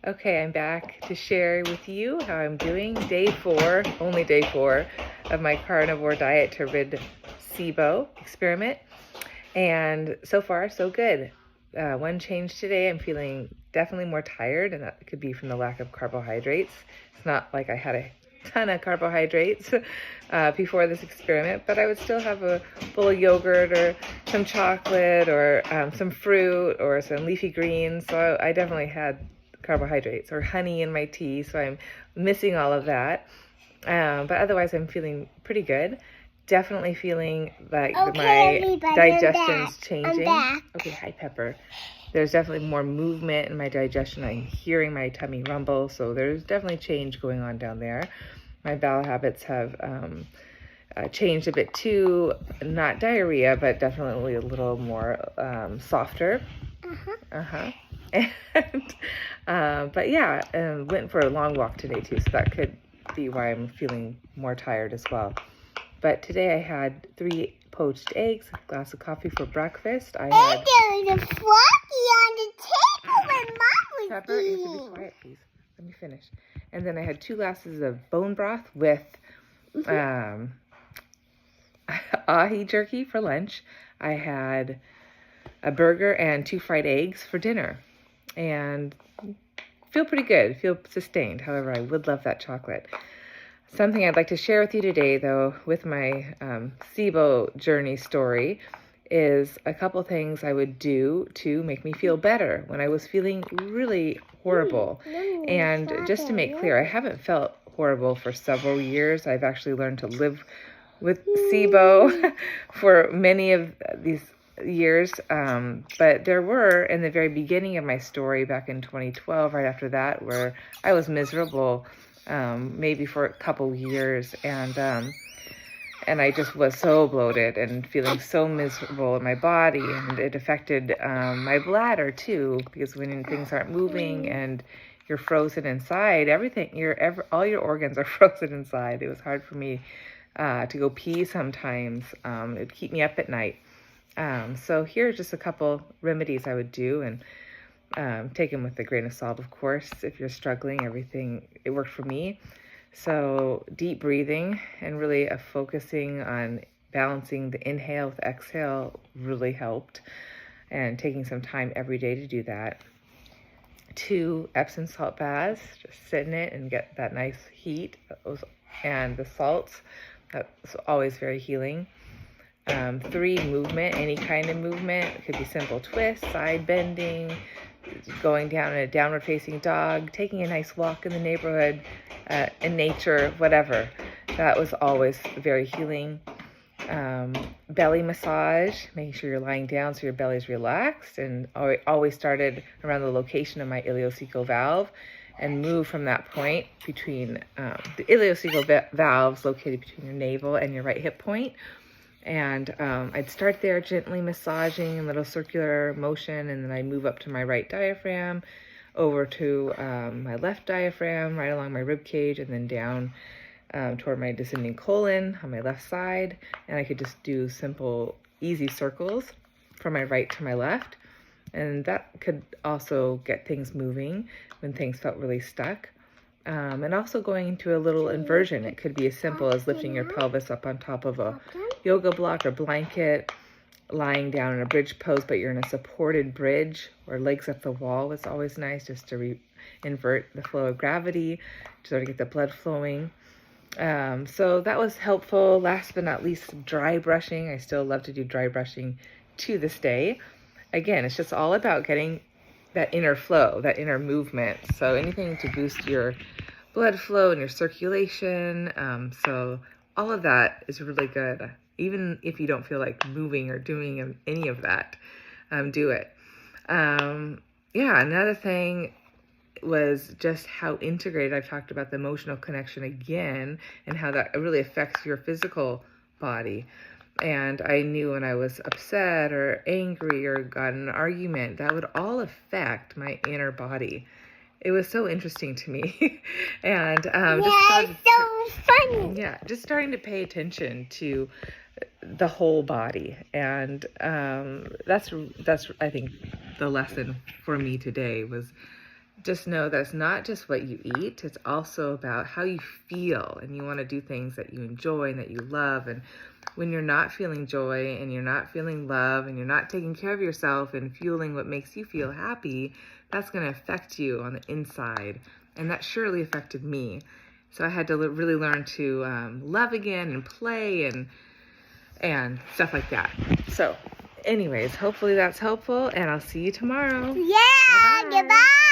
Okay, I'm back to share with you how I'm doing. Day 4, only day 4 of my carnivore diet to rid Sibo experiment. And so far, so good. One change today, I'm feeling definitely more tired, and that could be from the lack of carbohydrates. It's not like I had a ton of carbohydrates before this experiment, but I would still have a bowl of yogurt or some chocolate or some fruit or some leafy greens. So I definitely had carbohydrates or honey in my tea, so I'm missing all of that. But otherwise, I'm feeling pretty good. Definitely feeling like my digestion's changing. Okay, hi Pepper. There's definitely more movement in my digestion. I'm hearing my tummy rumble, so there's definitely change going on down there. My bowel habits have changed a bit too. Not diarrhea, but definitely a little more softer. And, but yeah, went for a long walk today too, so that could be why I'm feeling more tired as well. But today I had 3 poached eggs, a glass of coffee for breakfast. I had there was a froggy on the table when Mom was Pepper, you have to be quiet, please. Let me finish. And then I had 2 glasses of bone broth with ahi jerky for lunch. I had a burger and 2 fried eggs for dinner. And feel pretty good, feel sustained. However, I would love that chocolate. Something I'd like to share with you today, though, with my Sibo journey story, is a couple things I would do to make me feel better when I was feeling really horrible. And just to make clear, I haven't felt horrible for several years. I've actually learned to live with Sibo for many of these years. But there were, in the very beginning of my story back in 2012, right after that, where I was miserable maybe for a couple years, and I just was so bloated and feeling so miserable in my body, and it affected my bladder too, because when things aren't moving and you're frozen inside, all your organs are frozen inside. It was hard for me to go pee sometimes. It'd keep me up at night. So here are just a couple remedies I would do, and take them with a grain of salt, of course. If you're struggling, it worked for me. So deep breathing and really focusing on balancing the inhale with the exhale really helped, and taking some time every day to do that. 2 epsom salt baths, just sit in it and get that nice heat, and the salts, that's always very healing. 3, movement, any kind of movement. It could be simple twists, side bending, going down in a downward facing dog, taking a nice walk in the neighborhood, in nature, whatever. That was always very healing. Belly massage, making sure you're lying down so your belly's relaxed, and always started around the location of my ileocecal valve and move from that point between the ileocecal valves located between your navel and your right hip point. And I'd start there gently massaging in little circular motion, and then I move up to my right diaphragm, over to my left diaphragm, right along my rib cage, and then down toward my descending colon on my left side. And I could just do simple, easy circles from my right to my left. And that could also get things moving when things felt really stuck. And also going into a little inversion. It could be as simple as lifting your pelvis up on top of a yoga block or blanket, lying down in a bridge pose, but you're in a supported bridge, or legs up the wall. It's always nice just to invert the flow of gravity, to sort of get the blood flowing. So that was helpful. Last but not least, dry brushing. I still love to do dry brushing to this day. Again, it's just all about getting that inner flow, that inner movement. So anything to boost your blood flow and your circulation. So all of that is really good. Even if you don't feel like moving or doing any of that, do it. Another thing was just how integrated. I've talked about the emotional connection again, and how that really affects your physical body. And I knew when I was upset or angry or got in an argument, that would all affect my inner body. It was so interesting to me. And just starting to pay attention to the whole body. And that's I think the lesson for me today was just know that it's not just what you eat, it's also about how you feel, and you want to do things that you enjoy and that you love. And when you're not feeling joy and you're not feeling love and you're not taking care of yourself and fueling what makes you feel happy, that's going to affect you on the inside. And that surely affected me. So I had to really learn to love again and play and stuff like that. So anyways, hopefully that's helpful, and I'll see you tomorrow. Yeah, Bye-bye. goodbye.